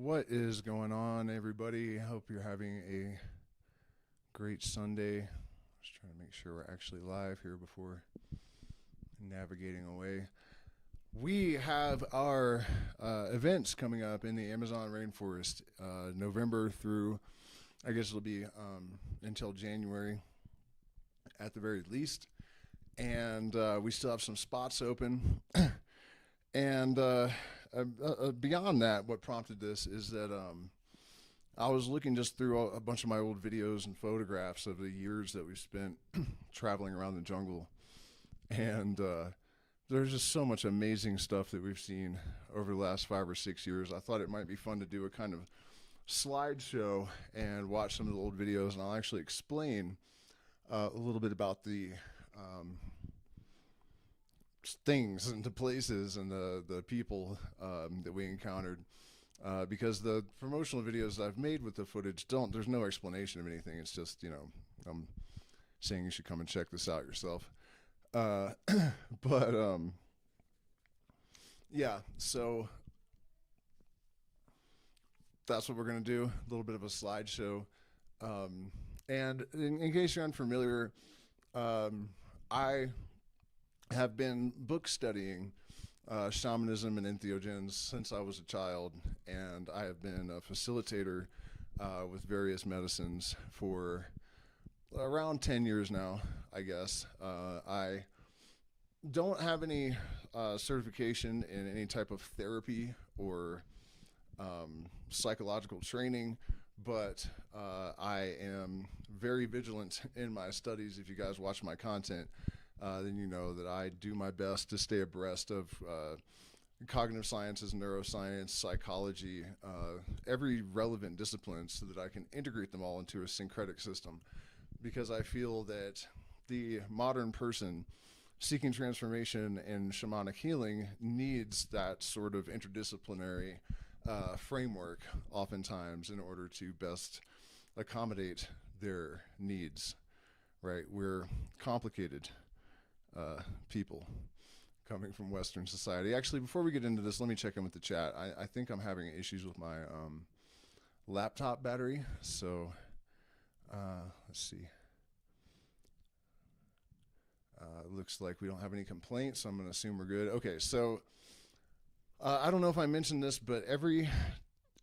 What is going on, everybody? I hope you're having a great Sunday. Just trying to make sure we're actually live here before navigating away. We have our events coming up in the Amazon rainforest, November through, I guess it'll be until January at the very least. And we still have some spots open. And beyond that, what prompted this is that I was looking just through a bunch of my old videos and photographs of the years that we've spent traveling around the jungle. And there's just so much amazing stuff that we've seen over the last 5 or 6 years. I thought it might be fun to do a kind of slideshow and watch some of the old videos, and I'll actually explain a little bit about the things and the places and the people that we encountered, because the promotional videos that I've made with the footage there's no explanation of anything. It's just, I'm saying you should come and check this out yourself. But yeah, so that's what we're going to do, a little bit of a slideshow. And in case you're unfamiliar, I have been book studying shamanism and entheogens since I was a child, and I have been a facilitator with various medicines for around 10 years now, I guess. I don't have any certification in any type of therapy or psychological training, but I am very vigilant in my studies. If you guys watch my content, then you know that I do my best to stay abreast of cognitive sciences, neuroscience, psychology, every relevant discipline, so that I can integrate them all into a syncretic system. Because I feel that the modern person seeking transformation and shamanic healing needs that sort of interdisciplinary framework oftentimes in order to best accommodate their needs, right? We're complicated people coming from Western society. Actually, before we get into this, let me check in with the chat. I think I'm having issues with my laptop battery, so let's see. Looks like we don't have any complaints, so I'm going to assume we're good. Okay, so I don't know if I mentioned this, but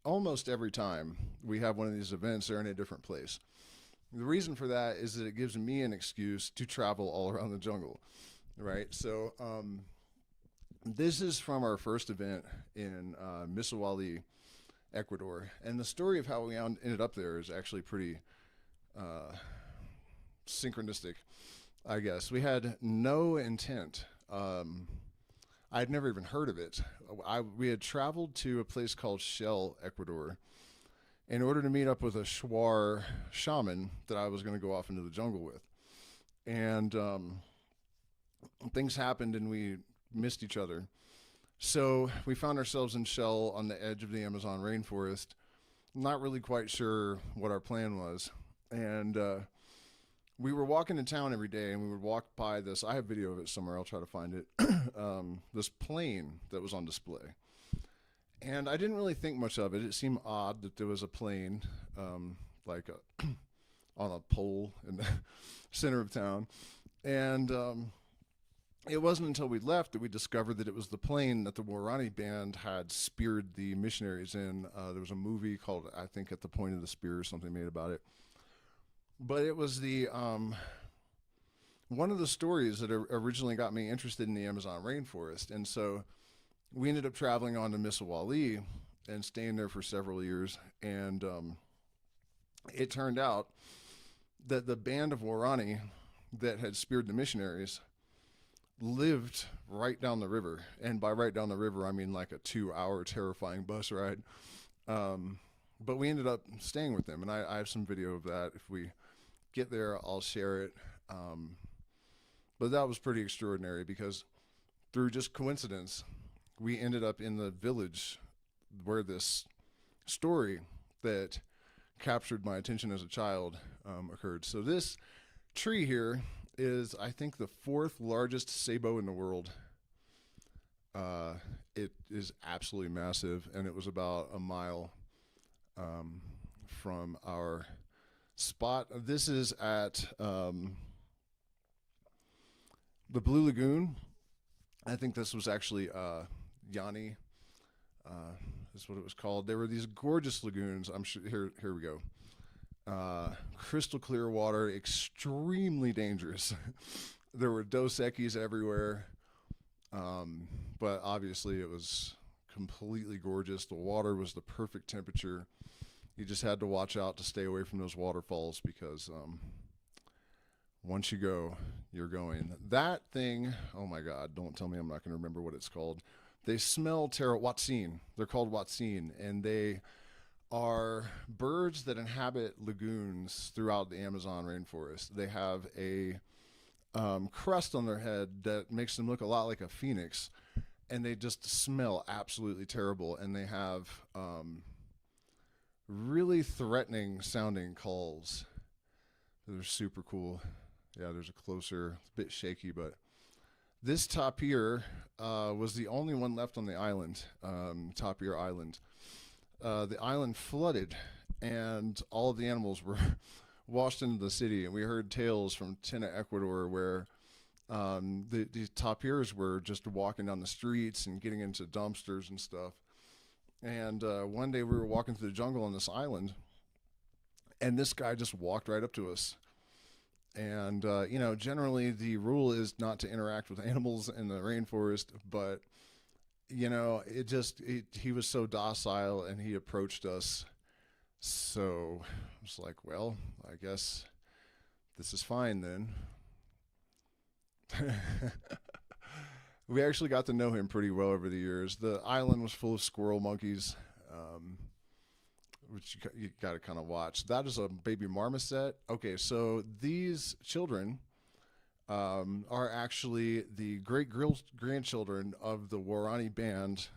almost every time we have one of these events, they're in a different place. The reason for that is that it gives me an excuse to travel all around the jungle, right? So this is from our first event in Misawali, Ecuador. And the story of how we ended up there is actually pretty synchronistic, I guess. We had no intent. I'd never even heard of it. We had traveled to a place called Shell, Ecuador, in order to meet up with a Shuar shaman that I was going to go off into the jungle with. And things happened and we missed each other. So we found ourselves in Shell on the edge of the Amazon rainforest, not really quite sure what our plan was. And we were walking in town every day, and we would walk by this, I have video of it somewhere, I'll try to find it, this plane that was on display. And I didn't really think much of it. It seemed odd that there was a plane on a pole in the center of town. And it wasn't until we left that we discovered that it was the plane that the Warani band had speared the missionaries in. There was a movie called, I think, At the Point of the Spear or something made about it. But it was the one of the stories that originally got me interested in the Amazon rainforest. And so we ended up traveling on to Misawali and staying there for several years. And it turned out that the band of Warani that had speared the missionaries lived right down the river. And by right down the river, I mean like a 2-hour terrifying bus ride. But we ended up staying with them. And I have some video of that. If we get there, I'll share it. But that was pretty extraordinary because through just coincidence, we ended up in the village where this story that captured my attention as a child occurred. So this tree here is, I think, the 4th largest sabo in the world. It is absolutely massive, and it was about a mile from our spot. This is at the Blue Lagoon. I think this was actually Yanni. Is what it was called. There were these gorgeous lagoons. I'm sure. Here we go. Crystal clear water, extremely dangerous. There were Dos Equis everywhere, but obviously it was completely gorgeous. The water was the perfect temperature. You just had to watch out to stay away from those waterfalls because once you go, you're going. That thing, oh my God, don't tell me I'm not going to remember what it's called. They smell terrible. Watsin. They're called Watsin, and they are birds that inhabit lagoons throughout the Amazon rainforest. They have a crust on their head that makes them look a lot like a phoenix, and they just smell absolutely terrible, and they have really threatening sounding calls. They're super cool. Yeah, there's a closer, bit shaky, but this tapir was the only one left on the island, Tapir Island. The island flooded, and all of the animals were washed into the city. And we heard tales from Tena, Ecuador, where the tapirs were just walking down the streets and getting into dumpsters and stuff. And one day we were walking through the jungle on this island, and this guy just walked right up to us. And, generally the rule is not to interact with animals in the rainforest, but, he was so docile and he approached us. So I was like, well, I guess this is fine then. We actually got to know him pretty well over the years. The island was full of squirrel monkeys, which you got to kind of watch. That is a baby marmoset. Okay, so these children are actually the great-grandchildren of the Warani band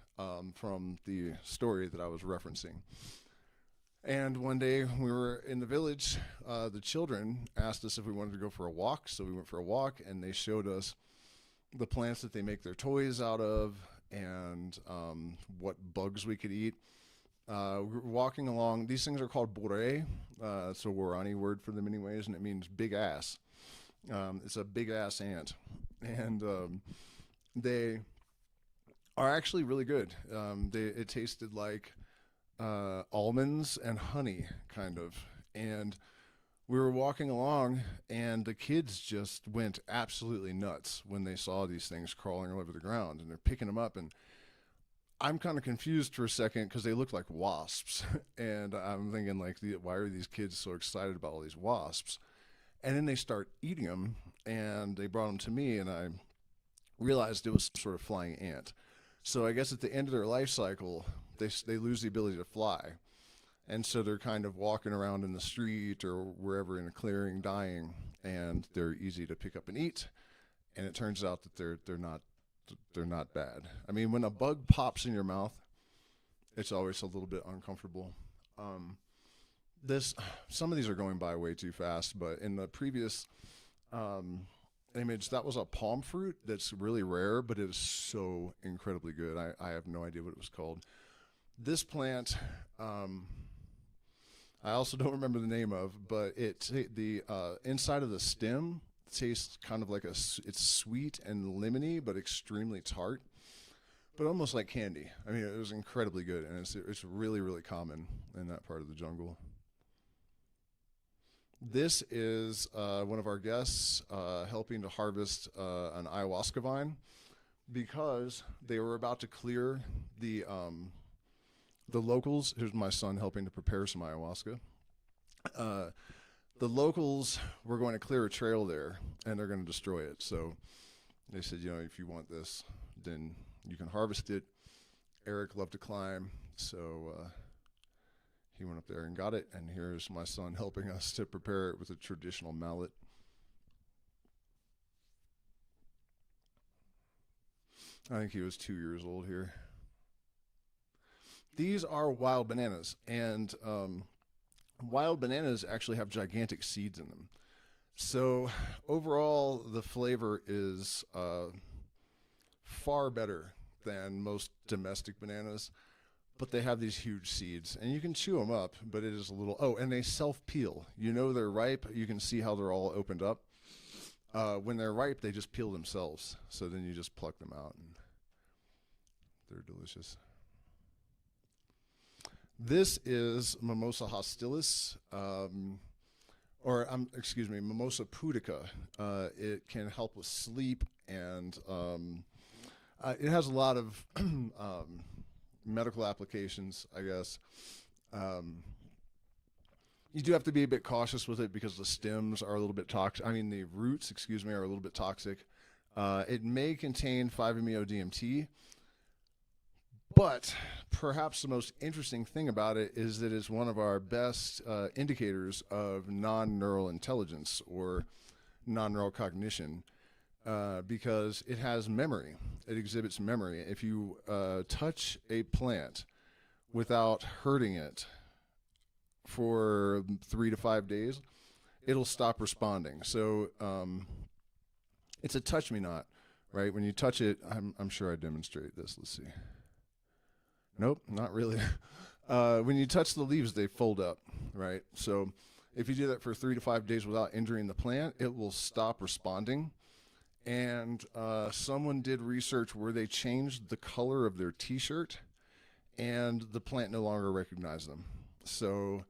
from the story that I was referencing. And one day we were in the village, the children asked us if we wanted to go for a walk, so we went for a walk, and they showed us the plants that they make their toys out of and what bugs we could eat. We were walking along. These things are called bore. It's a Warani word for them anyways, and it means big ass. It's a big ass ant. And they are actually really good. It tasted like almonds and honey, kind of. And we were walking along, and the kids just went absolutely nuts when they saw these things crawling all over the ground, and they're picking them up. And I'm kind of confused for a second because they look like wasps. And I'm thinking, like, why are these kids so excited about all these wasps? And then they start eating them, and they brought them to me, and I realized it was some sort of flying ant. So I guess at the end of their life cycle, they lose the ability to fly. And so they're kind of walking around in the street or wherever in a clearing dying, and they're easy to pick up and eat. And it turns out that they're not bad. I mean, when a bug pops in your mouth, it's always a little bit uncomfortable. Some of these are going by way too fast, but in the previous image, that was a palm fruit that's really rare, but it is so incredibly good. I have no idea what it was called. This plant, I also don't remember the name of, but the inside of the stem tastes kind of like it's sweet and lemony, but extremely tart, but almost like candy. I mean, it was incredibly good, and it's really, really common in that part of the jungle. This is one of our guests helping to harvest an ayahuasca vine because they were about to clear the locals. Here's my son helping to prepare some ayahuasca. The locals were going to clear a trail there, and they're going to destroy it. So they said, if you want this, then you can harvest it. Eric loved to climb, so he went up there and got it, and here's my son helping us to prepare it with a traditional mallet. I think he was 2 years old here. These are wild bananas, and wild bananas actually have gigantic seeds in them. So overall, the flavor is far better than most domestic bananas. but they have these huge seeds, and you can chew them up, but it is a little, and they self-peel. You know they're ripe. You can see how they're all opened up. When they're ripe, they just peel themselves. So then you just pluck them out, and they're delicious. This is Mimosa hostilis, Mimosa pudica. It can help with sleep, and it has a lot of medical applications, I guess. You do have to be a bit cautious with it because the stems are a little bit toxic. The roots, are a little bit toxic. It may contain 5-MeO-DMT, but perhaps the most interesting thing about it is that it's one of our best indicators of non-neural intelligence or non-neural cognition, because it has memory. It exhibits memory. If you touch a plant without hurting it for 3 to 5 days, it'll stop responding. So it's a touch me not, right? When you touch it, I'm sure I demonstrate this. Let's see. Nope, not really. When you touch the leaves, they fold up, right? So if you do that for 3 to 5 days without injuring the plant, it will stop responding. And someone did research where they changed the color of their t-shirt, and the plant no longer recognized them. So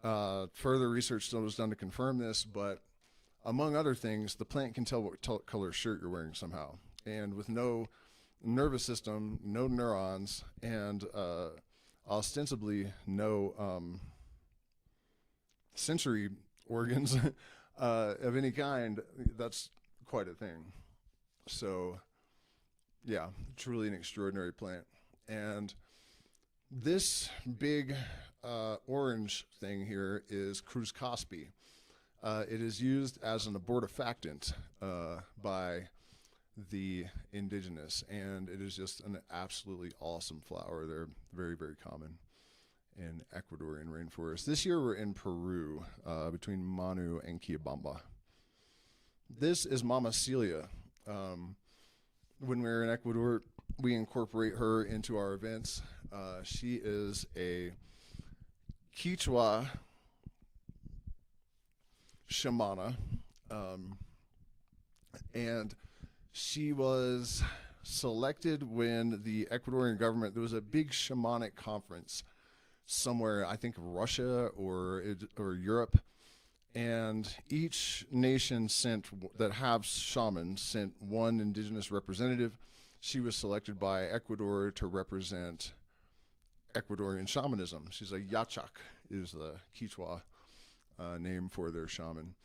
further research still was done to confirm this, but among other things, the plant can tell what color shirt you're wearing somehow. And with no nervous system, no neurons, and ostensibly no sensory organs of any kind, that's quite a thing. So yeah, truly an extraordinary plant. And this big orange thing here is cruscaspi. It is used as an abortifactant by the indigenous, and it is just an absolutely awesome flower. They're very, very common in Ecuadorian rainforest. This year we're in Peru, between Manu and Quillabamba. This is Mama Celia. When we're in Ecuador, we incorporate her into our events. She is a Quechua shamana, and she was selected when the Ecuadorian government, there was a big shamanic conference somewhere, I think Russia or Europe, and each nation that have shamans sent one indigenous representative. She was selected by Ecuador to represent Ecuadorian shamanism. She's a yachak, is the Quechua name for their shaman.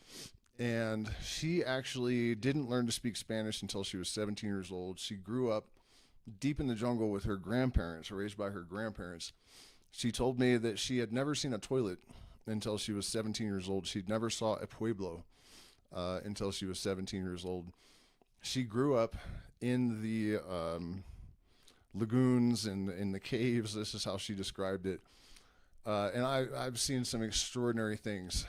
And she actually didn't learn to speak Spanish until she was 17 years old. She grew up deep in the jungle with her grandparents, raised by her grandparents. She told me that she had never seen a toilet until she was 17 years old. She never saw a pueblo until she was 17 years old. She grew up in the lagoons and in the caves. This is how she described it. And I've seen some extraordinary things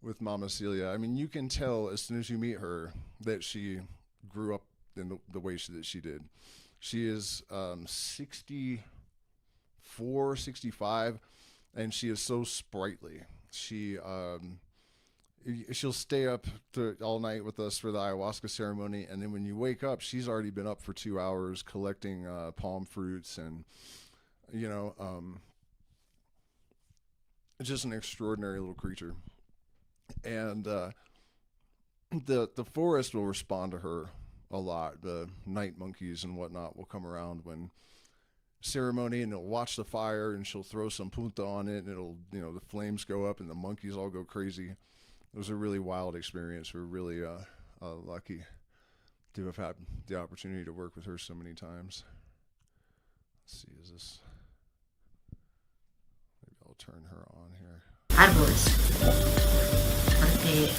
with Mama Celia. You can tell as soon as you meet her that she grew up in the way that she did. She is 64, 65, and she is so sprightly. She'll stay up all night with us for the ayahuasca ceremony, and then when you wake up, she's already been up for 2 hours collecting palm fruits, and just an extraordinary little creature. And the forest will respond to her a lot. The night monkeys and whatnot will come around when ceremony, and they'll watch the fire, and she'll throw some punta on it, and it'll, the flames go up and the monkeys all go crazy. It was a really wild experience. We're really lucky to have had the opportunity to work with her so many times. Let's see, maybe I'll turn her on here. Árboles, porque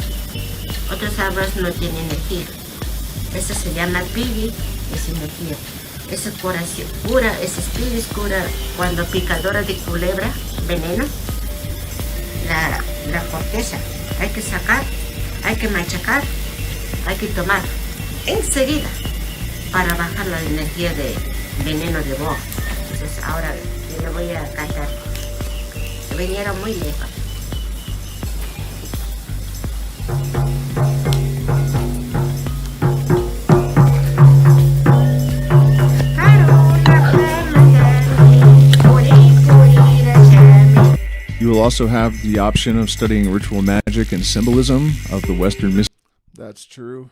otros árboles no tienen energía. Eso se llama pili, es energía. Esa curación cura, ese espíritu cura cuando picadora de culebra, veneno, la corteza. Hay que sacar, hay que machacar, hay que tomar enseguida para bajar la energía de veneno de boa. Entonces ahora yo le voy a cantar. Vinieron muy lejos. You will also have the option of studying ritual magic and symbolism of the Western mystery. That's true.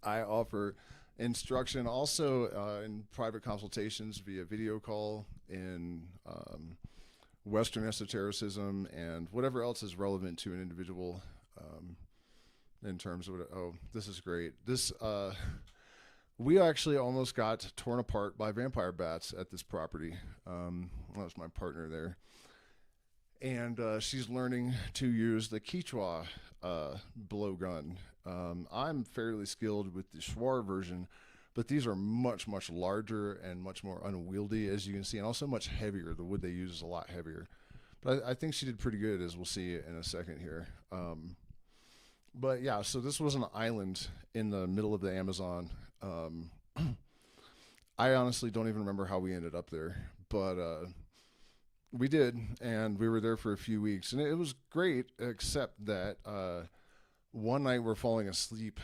I offer instruction also in private consultations via video call in Western esotericism and whatever else is relevant to an individual in terms of, oh, this is great. This, we actually almost got torn apart by vampire bats at this property. That was my partner there. And she's learning to use the Quechua blowgun. I'm fairly skilled with the Schwar version, but these are much, much larger and much more unwieldy, as you can see, and also much heavier. The wood they use is a lot heavier. But I think she did pretty good, as we'll see in a second here. But yeah, so this was an island in the middle of the Amazon. I honestly don't even remember how we ended up there, but we did, and we were there for a few weeks, and it was great, except that one night we're falling asleep,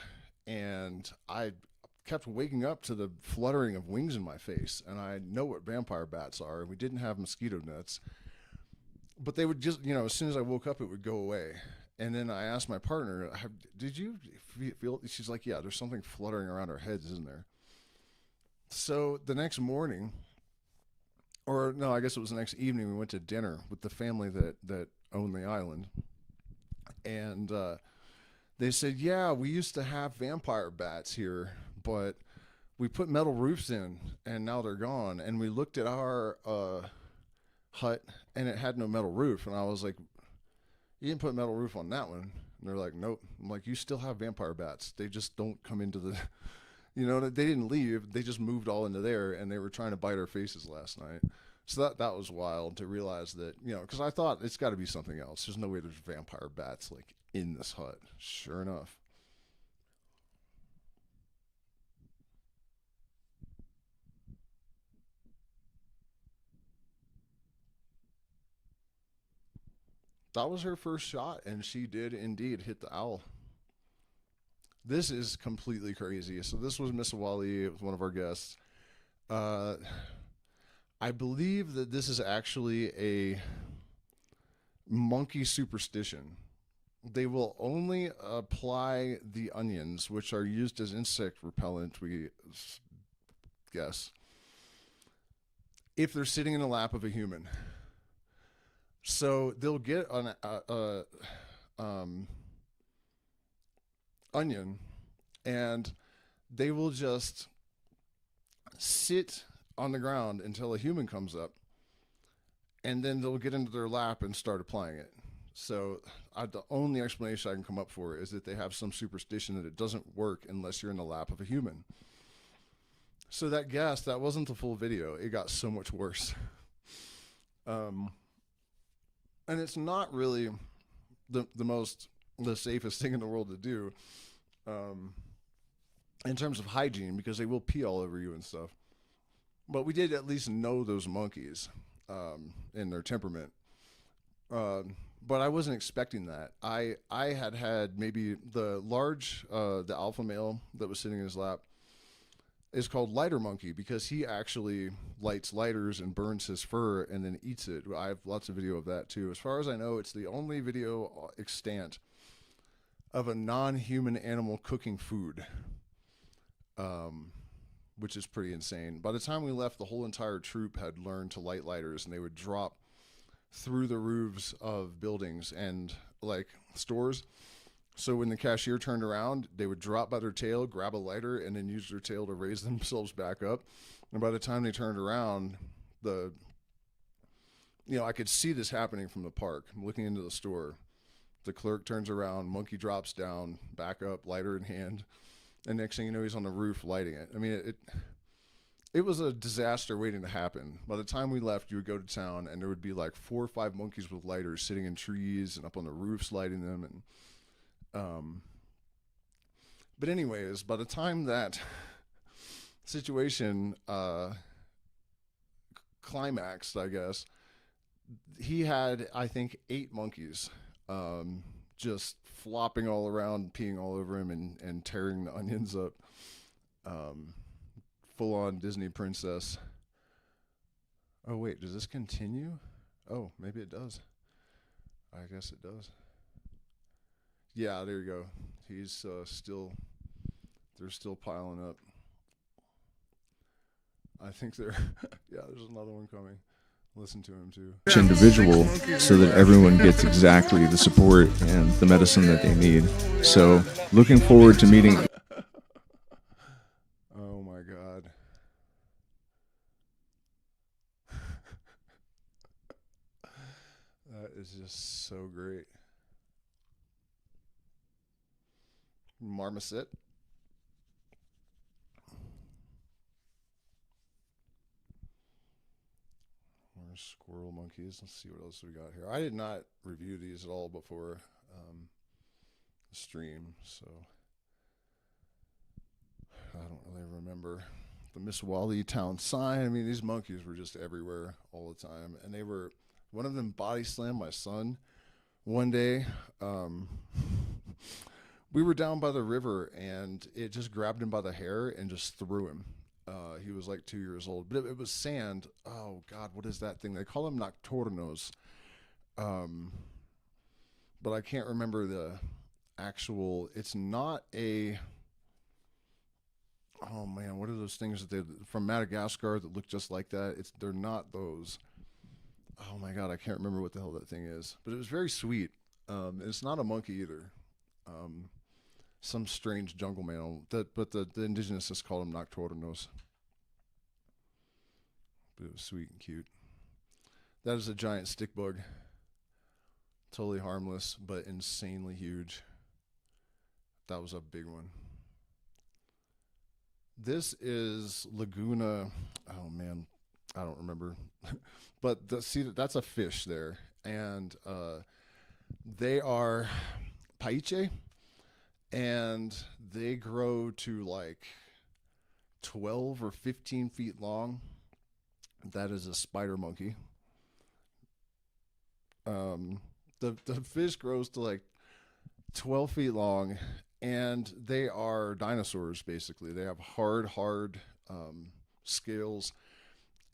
and I kept waking up to the fluttering of wings in my face, and I know what vampire bats are, and we didn't have mosquito nets, but they would just, you know, as soon as I woke up, it would go away. And then I asked my partner, did you feel, she's like, yeah, there's something fluttering around our heads, isn't there? So the next morning, or no, I guess it was the next evening, we went to dinner with the family that owned the island. And they said, yeah, we used to have vampire bats here, but we put metal roofs in, and now they're gone. And we looked at our hut, and it had no metal roof. And I was like, you didn't put metal roof on that one. And they're like, nope. I'm like, you still have vampire bats. They just don't come into the... You know, they didn't leave. They just moved all into there, and they were trying to bite our faces last night. So that was wild to realize that, you know, because I thought it's got to be something else. There's no way there's vampire bats, like, in this hut. Sure enough. That was her first shot, and she did indeed hit the owl. This is completely crazy. So this was Miss Wally. It was one of our guests. I believe that this is actually a monkey superstition. They will only apply the onions, which are used as insect repellent, we guess, if they're sitting in the lap of a human. So they'll get an onion, and they will just sit on the ground until a human comes up, and then they'll get into their lap and start applying it. So the only explanation I can come up for is that they have some superstition that it doesn't work unless you're in the lap of a human. So that guess, that wasn't the full video. It got so much worse. And it's not really the safest thing in the world to do in terms of hygiene, because they will pee all over you and stuff. But we did at least know those monkeys in their temperament. But I wasn't expecting that. I had maybe the alpha male that was sitting in his lap is called lighter monkey because he actually lights lighters and burns his fur and then eats it. I have lots of video of that too. As far as I know, it's the only video extant of a non-human animal cooking food, which is pretty insane. By the time we left, the whole entire troop had learned to light lighters, and they would drop through the roofs of buildings and like stores. So when the cashier turned around, they would drop by their tail, grab a lighter, and then use their tail to raise themselves back up. And by the time they turned around, I could see this happening from the park. I'm looking into the store. The clerk turns around, monkey drops down, back up, lighter in hand. And next thing you know, he's on the roof lighting it. I mean, it was a disaster waiting to happen. By the time we left, you would go to town, and there would be like 4 or 5 monkeys with lighters sitting in trees and up on the roofs lighting them. And but anyways, by the time that situation climaxed, I guess, he had, I think, 8 monkeys, just flopping all around, peeing all over him, and tearing the onions up. Full on Disney princess. Oh wait, does this continue? Oh, maybe it does. I guess it does. Yeah, there you go. He's still. They're still piling up. I think they're. Yeah, there's another one coming. Listen to him too. Each individual so that everyone gets exactly the support and the medicine that they need. So, looking forward to meeting. Oh my God. That is just so great. Marmoset. More squirrel monkeys. Let's see what else we got here. I did not review these at all before the stream, so I don't really remember. The Miss Wally town sign. I mean, these monkeys were just everywhere all the time, and they were. One of them body slammed my son one day. We were down by the river, and it just grabbed him by the hair and just threw him. He was like 2 years old, but it was sand. Oh God, what is that thing? They call them nocturnos. But I can't remember the actual. It's not a. Oh man, what are those things that they from Madagascar that look just like that? They're not those. Oh my God, I can't remember what the hell that thing is. But it was very sweet. It's not a monkey either. Some strange jungle mammal. But the indigenous just called them nocturnos. But it was sweet and cute. That is a giant stick bug. Totally harmless, but insanely huge. That was a big one. This is Laguna. Oh man, I don't remember. But see, that's a fish there, and they are paiche, and they grow to like 12 or 15 feet long. That is a spider monkey. The fish grows to like 12 feet long, and they are dinosaurs basically. They have hard scales.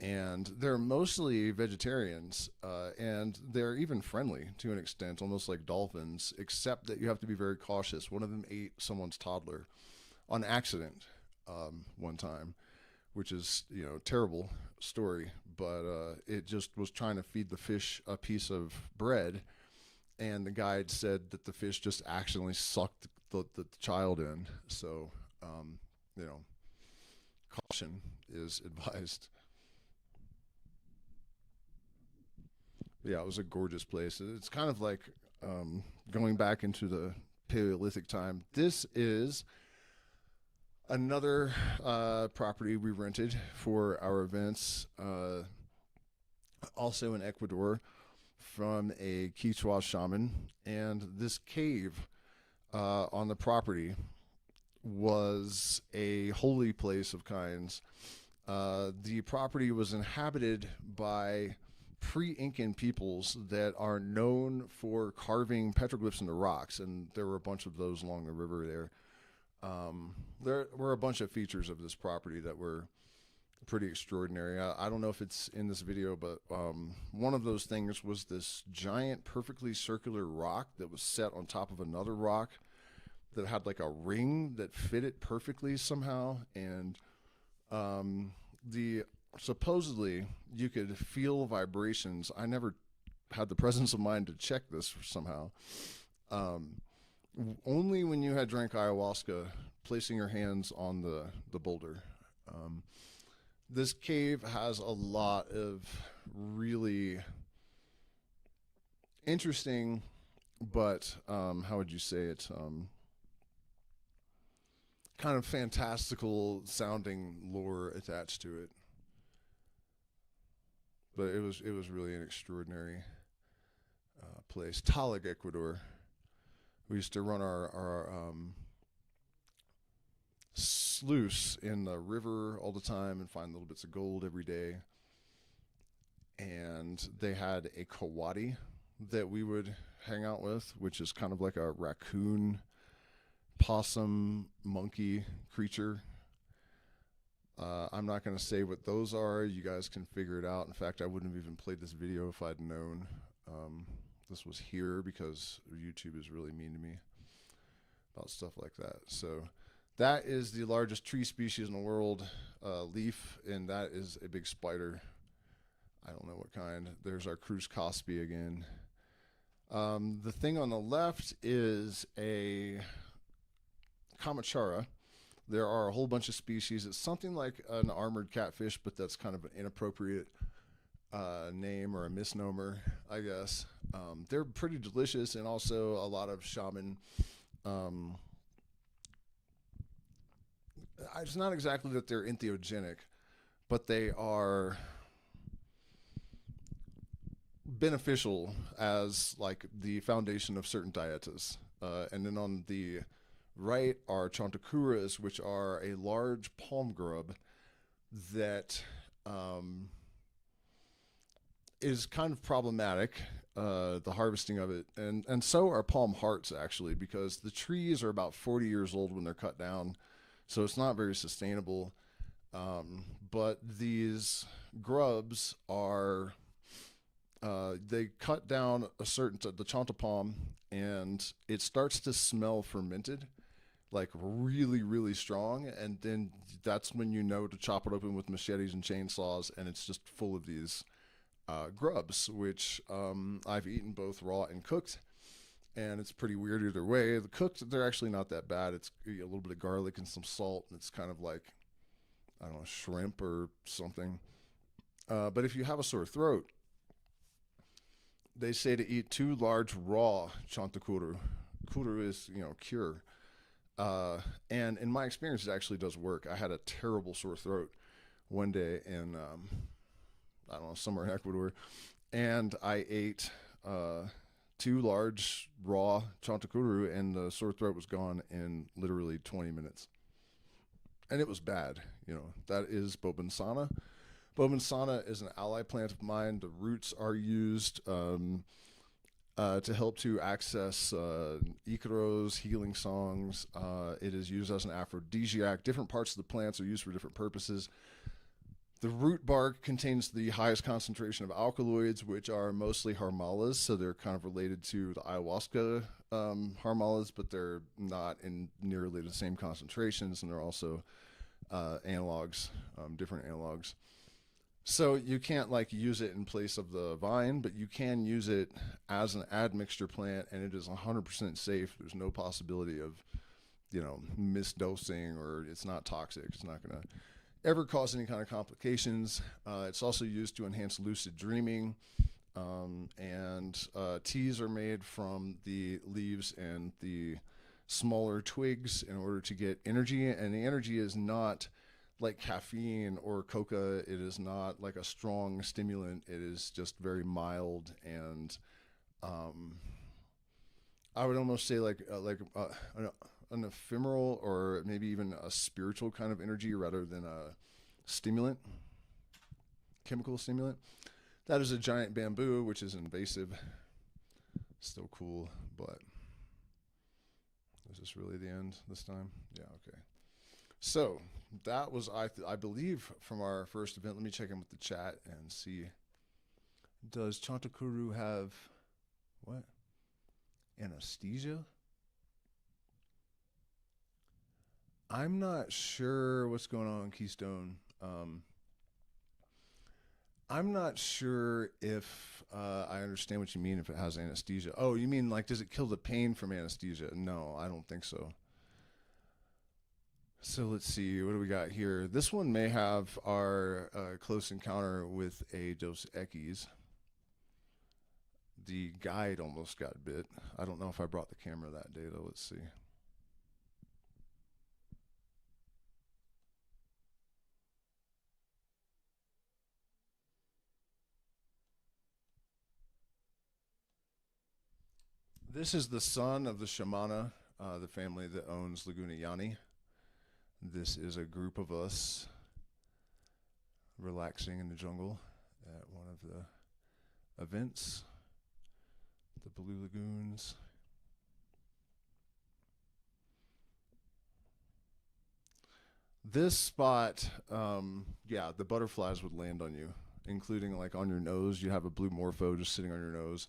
And they're mostly vegetarians, and they're even friendly to an extent, almost like dolphins, except that you have to be very cautious. One of them ate someone's toddler on accident one time, which is, terrible story. But it just was trying to feed the fish a piece of bread, and the guide said that the fish just accidentally sucked the child in. So, caution is advised. Yeah, it was a gorgeous place. It's kind of like going back into the Paleolithic time. This is another property we rented for our events, also in Ecuador, from a Quechua shaman. And this cave on the property was a holy place of kinds. The property was inhabited by pre-Incan peoples that are known for carving petroglyphs into rocks, and there were a bunch of those along the river there. There were a bunch of features of this property that were pretty extraordinary. I don't know if it's in this video, but one of those things was this giant, perfectly circular rock that was set on top of another rock that had like a ring that fit it perfectly somehow, and supposedly you could feel vibrations. I never had the presence of mind to check this somehow. Only when you had drank ayahuasca, placing your hands on the boulder. This cave has a lot of really interesting, but how would you say it? Kind of fantastical sounding lore attached to it. But it was really an extraordinary place. Talig, Ecuador. We used to run our sluice in the river all the time and find little bits of gold every day. and they had a coati that we would hang out with, which is kind of like a raccoon, possum, monkey creature. I'm not going to say what those are. You guys can figure it out. In fact, I wouldn't have even played this video if I'd known this was here, because YouTube is really mean to me about stuff like that. So that is the largest tree species in the world, leaf, and that is a big spider. I don't know what kind. There's our Cruz Cosby again. The thing on the left is a Kamachara. There are a whole bunch of species. It's something like an armored catfish, but that's kind of an inappropriate name or a misnomer, I guess. They're pretty delicious, and also a lot of shaman. It's not exactly that they're entheogenic, but they are beneficial as like the foundation of certain dietas. And then on the right are chantacuras, which are a large palm grub that is kind of problematic, the harvesting of it. And so are palm hearts, actually, because the trees are about 40 years old when they're cut down. So it's not very sustainable. But these grubs are, they cut down the chanta palm, and it starts to smell fermented, like really, really strong. And then that's when you know to chop it open with machetes and chainsaws, and it's just full of these grubs, which I've eaten both raw and cooked. And it's pretty weird either way. The cooked, they're actually not that bad. It's a little bit of garlic and some salt, and it's kind of like, I don't know, shrimp or something. But if you have a sore throat, they say to eat 2 large raw chantacuru. Kuru is, cure. And in my experience, it actually does work. I had a terrible sore throat one day in, I don't know, somewhere in Ecuador, and I ate 2 large raw chantacuru, and the sore throat was gone in literally 20 minutes. And it was bad. That is Bobansana. Bobansana is an ally plant of mine. The roots are used to help to access icaros, healing songs. It is used as an aphrodisiac. Different parts of the plants are used for different purposes. The root bark contains the highest concentration of alkaloids, which are mostly harmalas, so they're kind of related to the ayahuasca harmalas, but they're not in nearly the same concentrations, and they're also analogs, different analogs. So you can't use it in place of the vine, but you can use it as an admixture plant, and it is 100% safe. There's no possibility of, misdosing, or it's not toxic. It's not going to ever cause any kind of complications. It's also used to enhance lucid dreaming, and teas are made from the leaves and the smaller twigs in order to get energy, and the energy is not like caffeine or coca. It is not like a strong stimulant. It is just very mild, and I would almost say an ephemeral, or maybe even a spiritual kind of energy rather than a stimulant, chemical stimulant. That is a giant bamboo, which is invasive. Still cool, but is this really the end this time? Yeah, okay. So that was, I believe, from our first event. Let me check in with the chat and see. Does Chantakuru have what? Anesthesia? I'm not sure what's going on, Keystone. I'm not sure if I understand what you mean, if it has anesthesia. Oh, you mean does it kill the pain from anesthesia? No, I don't think so. So let's see, what do we got here? This one may have our close encounter with a Dos Equis. The guide almost got bit. I don't know if I brought the camera that day, though. Let's see. This is the son of the shamana, the family that owns Laguna Yani. This is a group of us relaxing in the jungle at one of the events, the Blue Lagoons. This spot, yeah, the butterflies would land on you, including like on your nose. You have a blue morpho just sitting on your nose,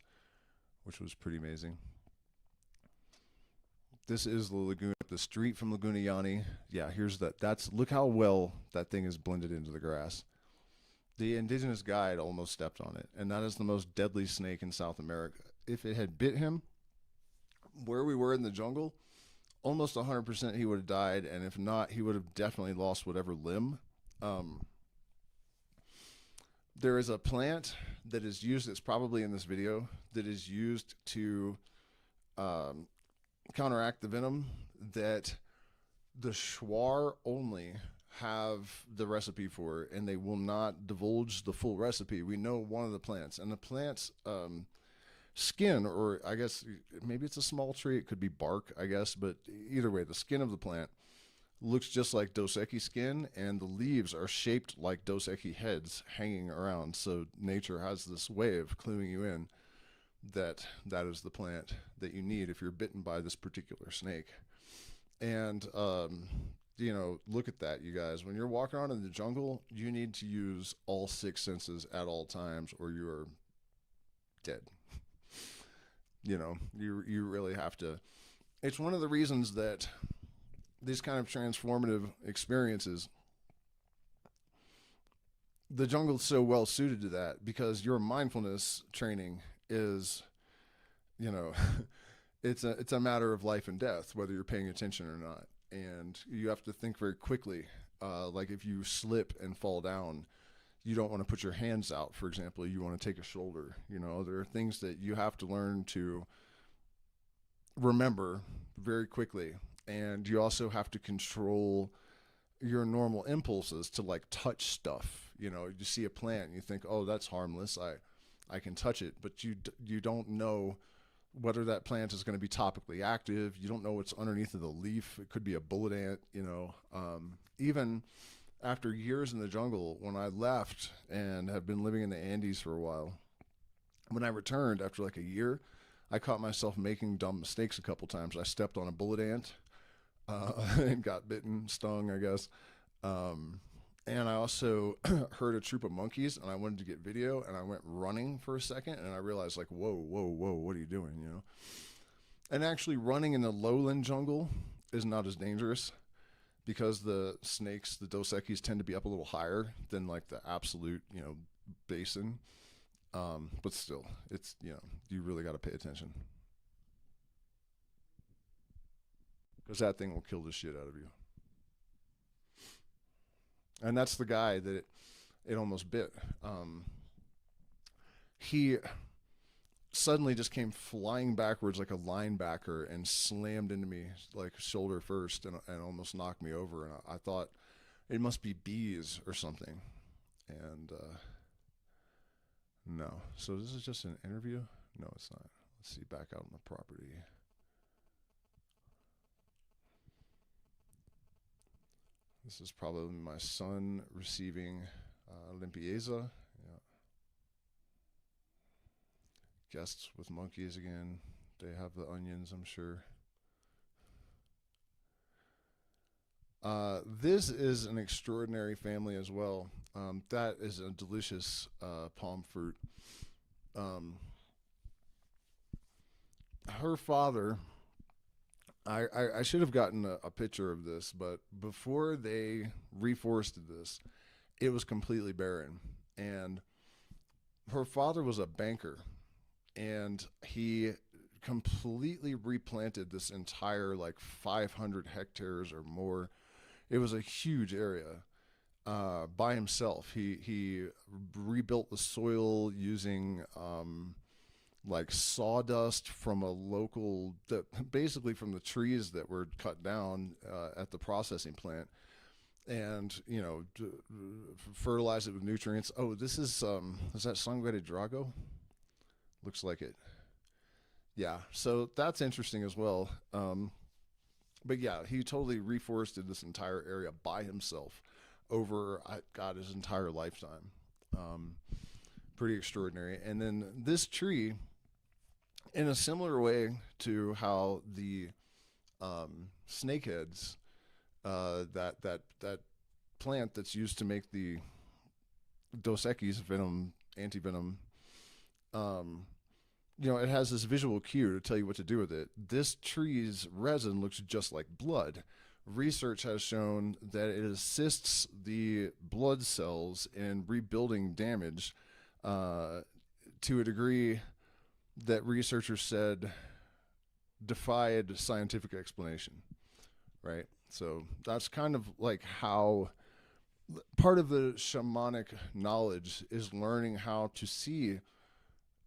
which was pretty amazing. This is the lagoon up the street from Laguna Yanni. Yeah, here's that. Look how well that thing is blended into the grass. The indigenous guide almost stepped on it, and that is the most deadly snake in South America. If it had bit him where we were in the jungle, almost 100% he would have died, and if not, he would have definitely lost whatever limb. There is a plant that is used, it's probably in this video, that is used to counteract the venom that the Shuar only have the recipe for, and they will not divulge the full recipe. We know one of the plants, and the plant's skin, or I guess maybe it's a small tree, it could be bark, I guess, but either way, the skin of the plant looks just like Dos Equis skin, and the leaves are shaped like Dos Equis heads hanging around. So nature has this way of cluing you in that that is the plant that you need if you're bitten by this particular snake. And you know, look at that, you guys. When you're walking around in the jungle, you need to use all 6 senses at all times, or you are dead. You know, you really have to. It's one of the reasons that these kind of transformative experiences, the jungle is so well suited to that, because your mindfulness training is, you know, it's a matter of life and death, whether you're paying attention or not. And you have to think very quickly. Like if you slip and fall down, you don't want to put your hands out, for example. You want to take a shoulder. You know, there are things that you have to learn to remember very quickly. And you also have to control your normal impulses to like touch stuff. You know, you see a plant and you think, oh, that's harmless, I can touch it. But you don't know whether that plant is going to be topically active. You don't know what's underneath of the leaf. It could be a bullet ant, you know. Even after years in the jungle, when I left and have been living in the Andes for a while, when I returned after like a year, I caught myself making dumb mistakes a couple times. I stepped on a bullet ant and got bitten, stung, I guess. And I also heard a troop of monkeys, and I wanted to get video, and I went running for a second, and I realized, like, whoa, what are you doing, you know? And actually running in the lowland jungle is not as dangerous, because the snakes, the Dos Equis, tend to be up a little higher than, like, the absolute, you know, basin. But still, it's, you know, you really got to pay attention, because that thing will kill the shit out of you. And that's the guy that it almost bit. He suddenly just came flying backwards like a linebacker and slammed into me, like shoulder first, and almost knocked me over. And I thought it must be bees or something. And no. So this is just an interview? No, it's not. Let's see, back out on the property. This is probably my son receiving limpieza. Yeah. Guests with monkeys again. They have the onions, I'm sure. This is an extraordinary family as well. That is a delicious palm fruit. Her father... I should have gotten a picture of this, but before they reforested this, it was completely barren. And her father was a banker, and he completely replanted this entire, like, 500 hectares or more. It was a huge area by himself. He rebuilt the soil using... like sawdust from a local, basically from the trees that were cut down at the processing plant, and, you know, fertilize it with nutrients. Oh, this is that Sangre de Drago? Looks like it. Yeah, so that's interesting as well. But yeah, he totally reforested this entire area by himself over, God, his entire lifetime. pretty extraordinary. And then this tree, in a similar way to how the snakeheads, that plant that's used to make the Dos Equis venom, anti-venom, it has this visual cue to tell you what to do with it. This tree's resin looks just like blood. Research has shown that it assists the blood cells in rebuilding damage to a degree that researchers said defied scientific explanation, right? So that's kind of like how part of the shamanic knowledge is learning how to see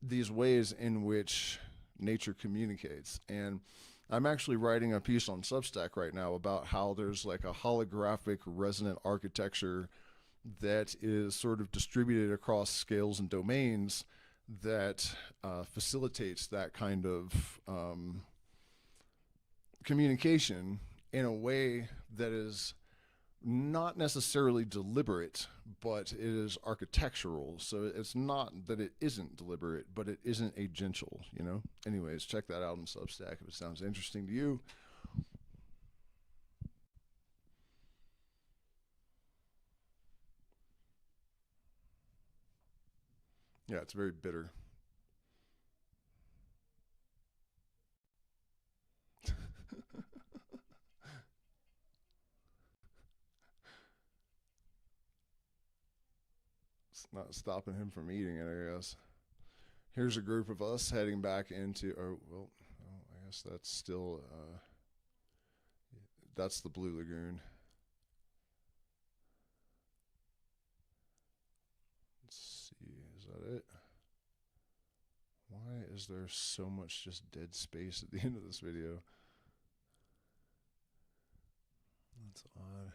these ways in which nature communicates. And I'm actually writing a piece on Substack right now about how there's like a holographic resonant architecture that is sort of distributed across scales and domains that facilitates that kind of communication in a way that is not necessarily deliberate, but it is architectural. So it's not that it isn't deliberate, but it isn't agential, Anyways, check that out on Substack if it sounds interesting to you. Yeah, it's very bitter. It's not stopping him from eating it, I guess. Here's a group of us heading back into, I guess that's still, that's the Blue Lagoon. Let's see, is that it? Why is there so much just dead space at the end of this video? That's odd.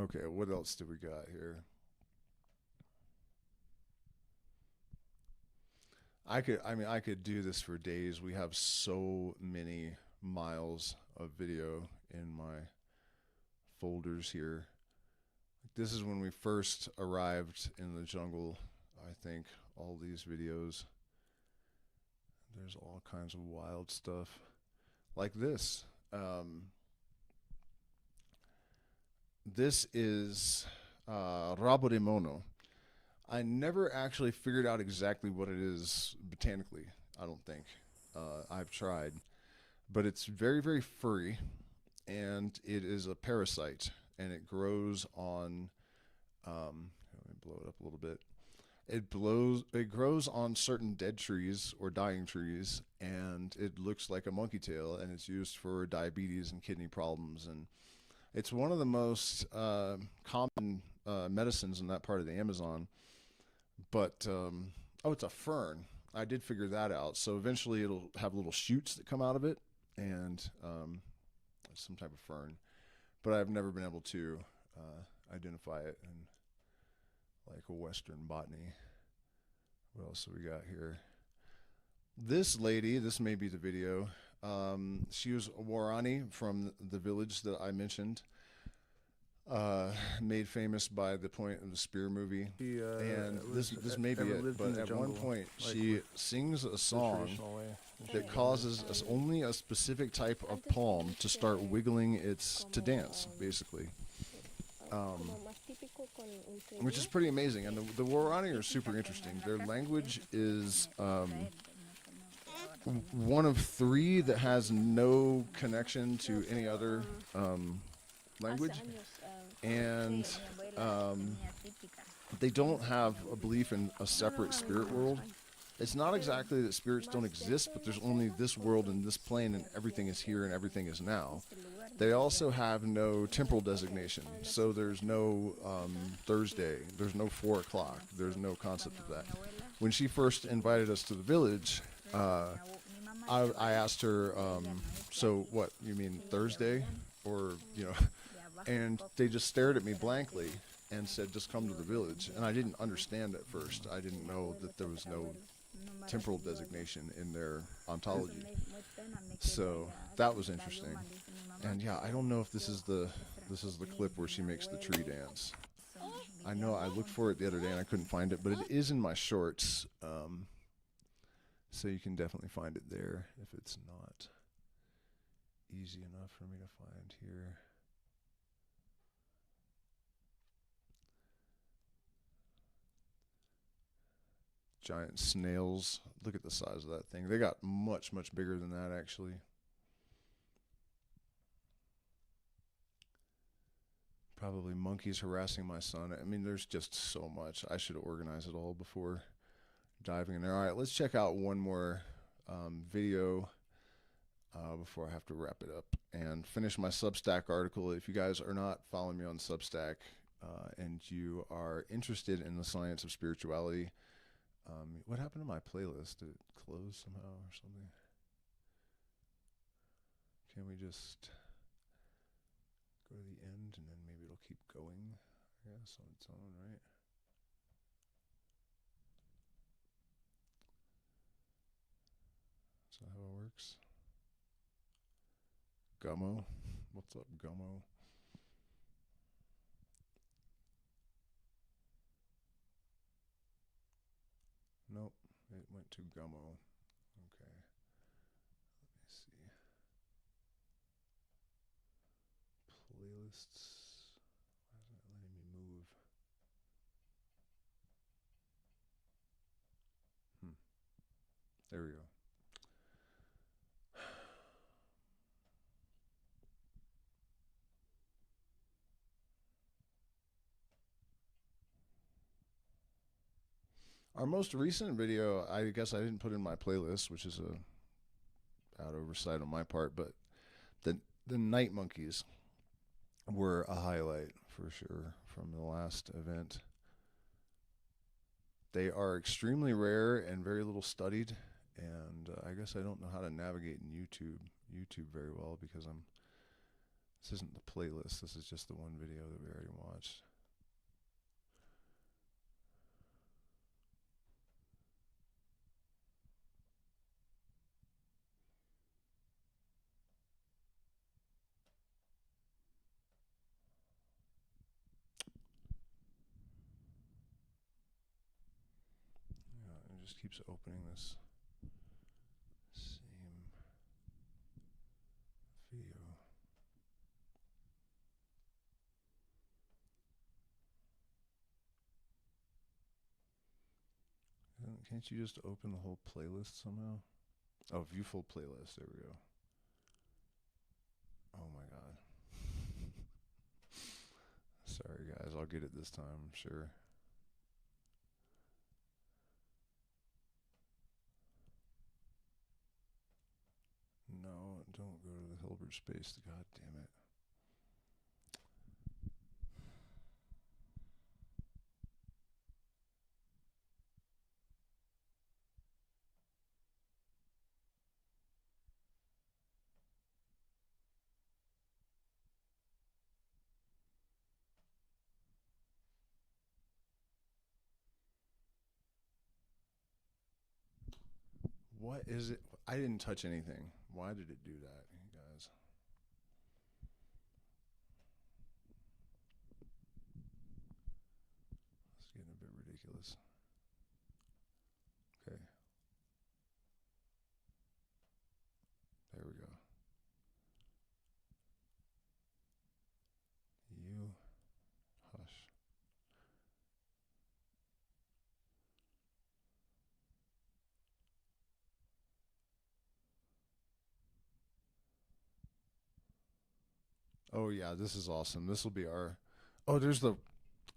Okay, what else do we got here? I could do this for days. We have so many miles of video in my folders here. This is when we first arrived in the jungle, I think, all these videos. There's all kinds of wild stuff like this. This is rabo de mono. I never actually figured out exactly what it is botanically, I don't think. I've tried. But it's very, very furry, and it is a parasite, and it grows on, let me blow it up a little bit. It grows on certain dead trees or dying trees, and it looks like a monkey tail, and it's used for diabetes and kidney problems. And it's one of the most common medicines in that part of the Amazon. But, it's a fern. I did figure that out. So eventually it'll have little shoots that come out of it, and some type of fern. But I've never been able to identify it in like a Western botany. What else do we got here? This lady, this may be the video. She was a Warani from the village that I mentioned. Made famous by the Point of the Spear movie. And this may be it, but at one point she sings a song that causes only a specific type of palm to start wiggling to dance, basically. Which is pretty amazing. And the Warani are super interesting. Their language is one of three that has no connection to any other language. And they don't have a belief in a separate spirit world. It's not exactly that spirits don't exist, but there's only this world and this plane, and everything is here and everything is now. They also have no temporal designation, so there's no Thursday, there's no 4 o'clock, there's no concept of that. When she first invited us to the village, I asked her, so what, you mean Thursday? Or, and they just stared at me blankly and said, just come to the village. And I didn't understand at first. I didn't know that there was no temporal designation in their ontology. So that was interesting. And yeah, I don't know if this is the clip where she makes the tree dance. I know I looked for it the other day and I couldn't find it, but it is in my shorts. So you can definitely find it there if it's not easy enough for me to find here. Giant snails. Look at the size of that thing. They got much, much bigger than that, actually. Probably monkeys harassing my son. I mean, there's just so much. I should organize it all before diving in there. All right, let's check out one more video before I have to wrap it up and finish my Substack article. If you guys are not following me on Substack and you are interested in the science of spirituality, what happened to my playlist? Did it close somehow or something? Can we just go to the end and then maybe it'll keep going, I guess, on its own, right? Is that how it works? Gummo? What's up, Gummo? Nope, it went to Gummo. Okay, let me see. Playlists. Why isn't it letting me move? There we go. Our most recent video, I guess I didn't put in my playlist, which is a bad oversight on my part, but the night monkeys were a highlight for sure from the last event. They are extremely rare and very little studied, and I guess I don't know how to navigate in YouTube very well because this isn't the playlist. This is just the one video that we already watched. It just keeps opening this same video. Can't you just open the whole playlist somehow? Oh, view full playlist. There we go. Oh my god. Sorry guys, I'll get it this time, I'm sure. No, don't go to the Hilbert space. God damn it. What is it? I didn't touch anything. Why did it do that, you guys? It's getting a bit ridiculous. Okay. There we go. You hush. Oh yeah, this is awesome. This will be our. Oh, there's the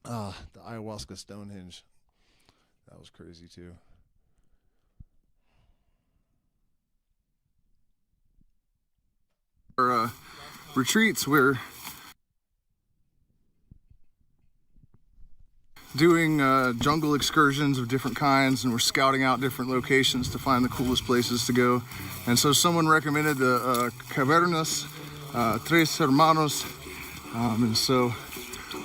ayahuasca Stonehenge. That was crazy too. Our retreats, we're doing jungle excursions of different kinds, and we're scouting out different locations to find the coolest places to go. And so someone recommended the Cavernas Tres Hermanos, and so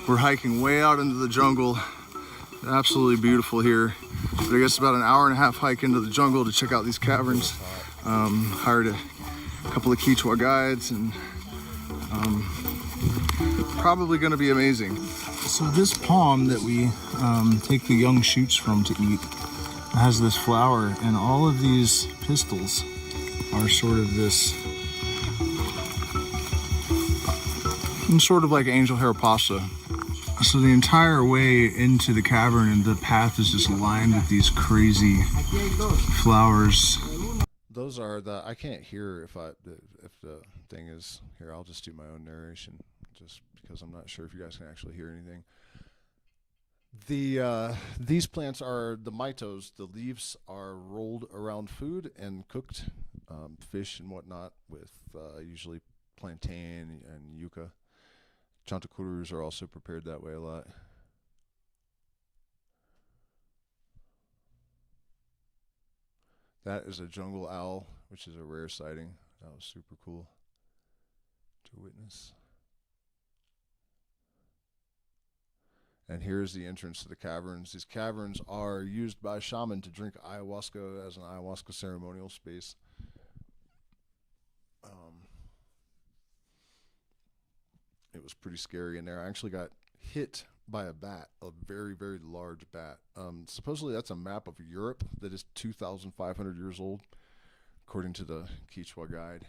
we're hiking way out into the jungle. Absolutely beautiful here. But I guess about an hour and a half hike into the jungle to check out these caverns. Hired a couple of Quechua guides, and probably going to be amazing. So this palm that we take the young shoots from to eat has this flower, and all of these pistils are sort of this, sort of like angel hair pasta. so the entire way into the cavern, and the path is just lined with these crazy flowers. Those are the, I can't hear if the thing is here. I'll just do my own narration, just because I'm not sure if you guys can actually hear anything. These plants are the mitos. The leaves are rolled around food and cooked, fish and whatnot, with usually plantain and yuca. Chantakurus are also prepared that way a lot. That is a jungle owl, which is a rare sighting. That was super cool to witness. And here's the entrance to the caverns. These caverns are used by shaman to drink ayahuasca as an ayahuasca ceremonial space. It was pretty scary in there. I actually got hit by a bat, a very, very large bat. Supposedly that's a map of Europe that is 2,500 years old, according to the Quechua guide.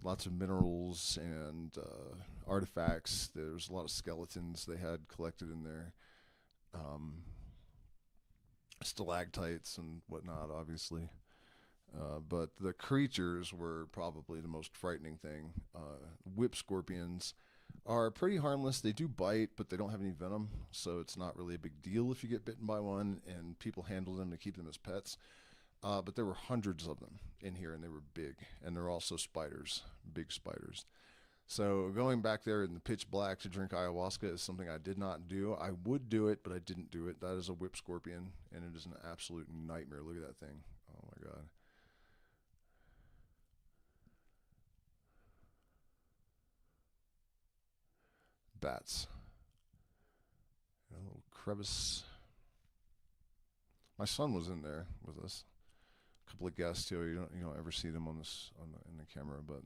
Lots of minerals and artifacts. There's a lot of skeletons they had collected in there. Stalactites and whatnot, obviously. But the creatures were probably the most frightening thing. Whip scorpions are pretty harmless. They do bite, but they don't have any venom, so it's not really a big deal if you get bitten by one, and people handle them to keep them as pets. But there were hundreds of them in here, and they were big, and they're also spiders, big spiders. So going back there in the pitch black to drink ayahuasca is something I did not do. I would do it, but I didn't do it. That is a whip scorpion, and it is an absolute nightmare. Look at that thing. Oh my God. Bats. A little crevice. My son was in there with us. A couple of guests too. You don't ever see them in the camera, but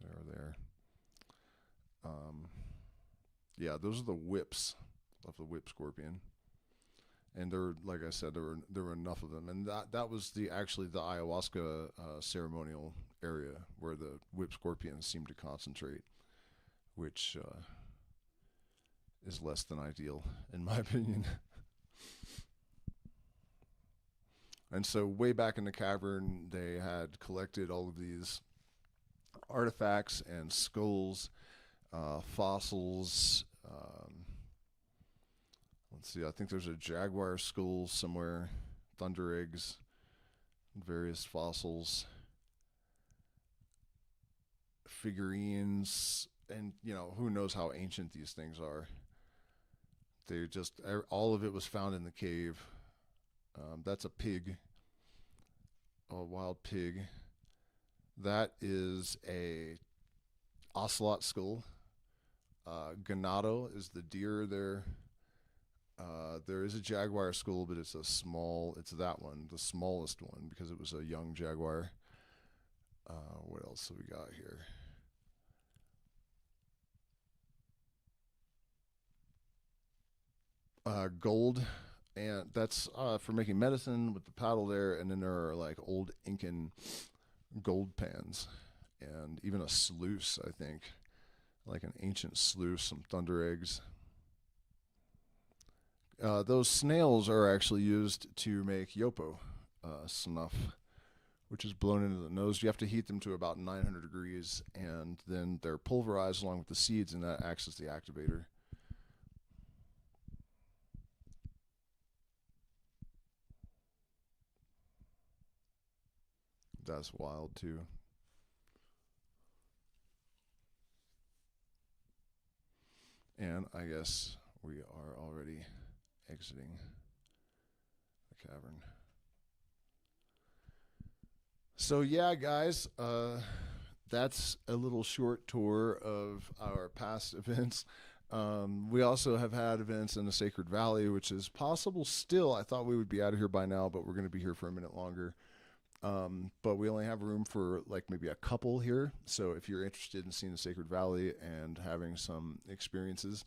they're there. Yeah, those are the whips of the whip scorpion, and there, like I said, there were enough of them, and that was actually the ayahuasca ceremonial area where the whip scorpions seemed to concentrate, which is less than ideal in my opinion. And so way back in the cavern, they had collected all of these artifacts and skulls, fossils. Let's see, I think there's a jaguar skull somewhere, thunder eggs, various fossils, figurines, and who knows how ancient these things are. They just, all of it was found in the cave. That's a pig, a wild pig. That is a ocelot skull. Ganado is the deer there. There is a jaguar skull, but it's that one, the smallest one, because it was a young jaguar. What else have we got here? Gold, and that's for making medicine with the paddle there. And then there are like old Incan gold pans, and even a sluice, I think, like an ancient sluice, some thunder eggs. Those snails are actually used to make yopo snuff, which is blown into the nose. You have to heat them to about 900 degrees, and then they're pulverized along with the seeds, and that acts as the activator. That's wild too. And I guess we are already exiting the cavern. So yeah, guys, that's a little short tour of our past events. We also have had events in the Sacred Valley, which is possible still. I thought we would be out of here by now, but we're going to be here for a minute longer. But we only have room for like maybe a couple here. So if you're interested in seeing the Sacred Valley and having some experiences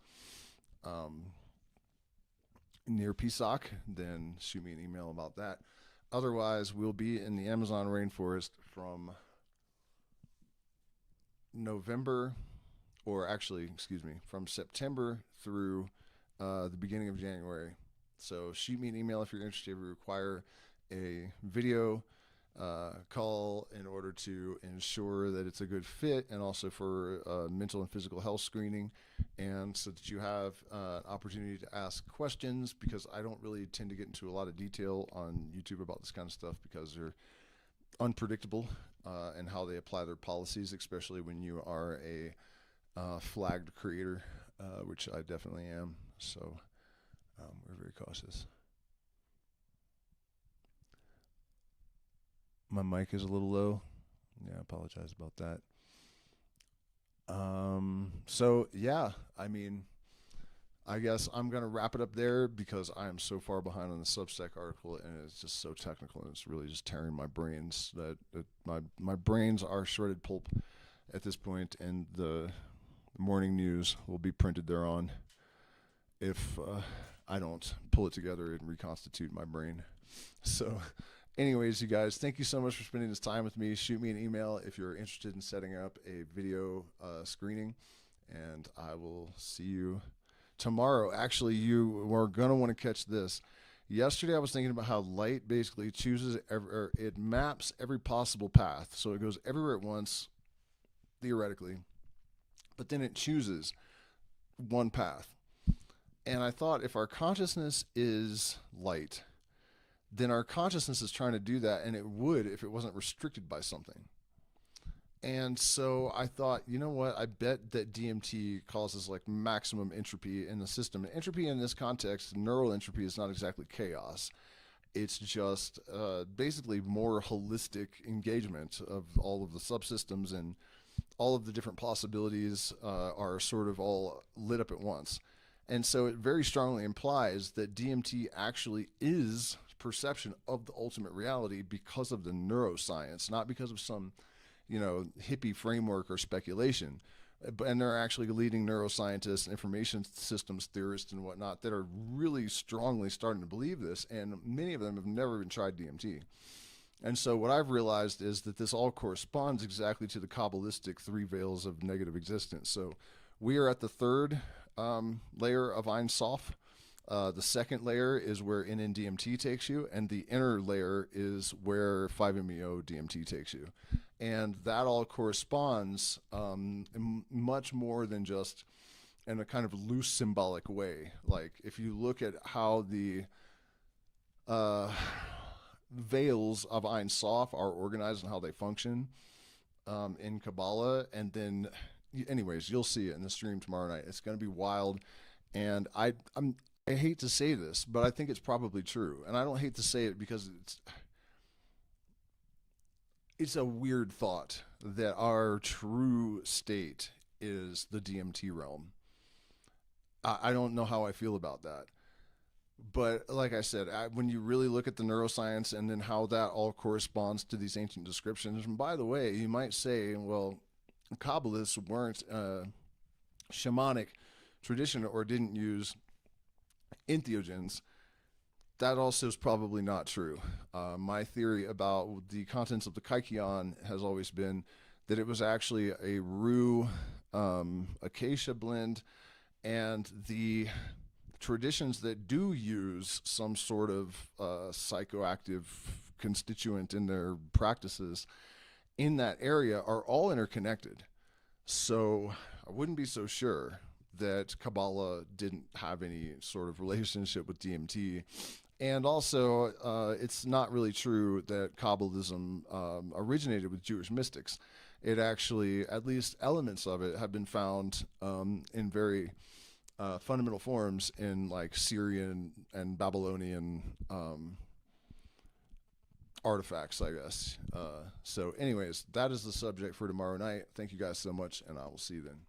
near Pisac, then shoot me an email about that. Otherwise, we'll be in the Amazon rainforest from November, or actually, excuse me, from September through the beginning of January. So shoot me an email if you're interested. We require a video call in order to ensure that it's a good fit, and also for mental and physical health screening, and so that you have an opportunity to ask questions, because I don't really tend to get into a lot of detail on YouTube about this kind of stuff because they're unpredictable and how they apply their policies, especially when you are a flagged creator, which I definitely am. So we're very cautious. My mic is a little low. Yeah, I apologize about that. So yeah, I mean, I guess I'm gonna wrap it up there because I am so far behind on the Substack article, and it's just so technical, and it's really just tearing my brains. That my brains are shredded pulp at this point, and the morning news will be printed thereon if I don't pull it together and reconstitute my brain. So anyways, you guys, thank you so much for spending this time with me. Shoot me an email if you're interested in setting up a video screening, and I will see you tomorrow. Actually, you are going to want to catch this. Yesterday, I was thinking about how light basically chooses, it maps every possible path. So it goes everywhere at once, theoretically, but then it chooses one path. And I thought, if our consciousness is light, then our consciousness is trying to do that, and it would if it wasn't restricted by something. And so I thought, you know what? I bet that DMT causes like maximum entropy in the system. And entropy in this context, neural entropy, is not exactly chaos. It's just basically more holistic engagement of all of the subsystems, and all of the different possibilities are sort of all lit up at once. And so it very strongly implies that DMT actually is perception of the ultimate reality because of the neuroscience, not because of some, hippie framework or speculation. And there are actually leading neuroscientists, information systems theorists, and whatnot that are really strongly starting to believe this, and many of them have never even tried DMT. And so what I've realized is that this all corresponds exactly to the Kabbalistic three veils of negative existence. So we are at the third layer of Ein Sof. The second layer is where NN-DMT takes you, and the inner layer is where 5-MeO DMT takes you. And that all corresponds much more than just in a kind of loose symbolic way. Like if you look at how the veils of Ein Sof are organized and how they function in Kabbalah, and then anyways, you'll see it in the stream tomorrow night. It's going to be wild, and I hate to say this, but I think it's probably true. And I don't hate to say it because it's a weird thought that our true state is the DMT realm. I don't know how I feel about that. But like I said, when you really look at the neuroscience and then how that all corresponds to these ancient descriptions, and by the way, you might say, well, Kabbalists weren't shamanic tradition or didn't use entheogens. That also is probably not true. My theory about the contents of the Kaikion has always been that it was actually a rue acacia blend, and the traditions that do use some sort of psychoactive constituent in their practices in that area are all interconnected. So I wouldn't be so sure that Kabbalah didn't have any sort of relationship with DMT. And also, it's not really true that Kabbalism originated with Jewish mystics. It actually, at least elements of it, have been found in very fundamental forms in like Syrian and Babylonian artifacts, I guess. So anyways, that is the subject for tomorrow night. Thank you guys so much, and I will see you then.